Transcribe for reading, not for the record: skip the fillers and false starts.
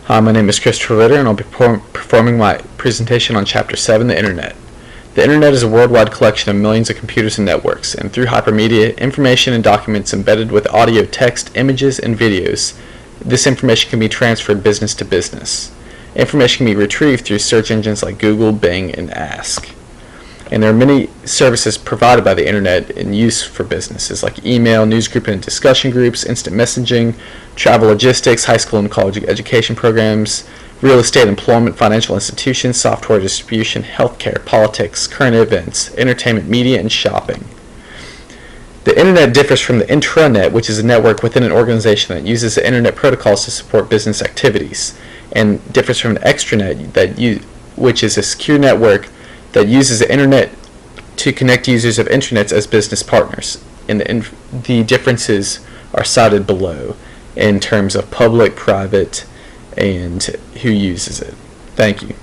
Hi, my name is Christopher Ritter, and I'll be performing my presentation on Chapter 7, the Internet. The Internet is a worldwide collection of millions of computers and networks, and through hypermedia, information and documents embedded with audio, text, images, and videos. This information can be transferred business to business. Information can be retrieved through search engines like Google, Bing, and Ask. And there are many services provided by the Internet in use for businesses like email, newsgroup and discussion groups, instant messaging, travel logistics, high school and college education programs, real estate, employment, financial institutions, software distribution, healthcare, politics, current events, entertainment, media, and shopping. The Internet differs from the intranet, which is a network within an organization that uses the Internet protocols to support business activities, and differs from the extranet, which is a secure network that uses the Internet to connect users of intranets as business partners. And the differences are cited below in terms of public, private, and who uses it. Thank you.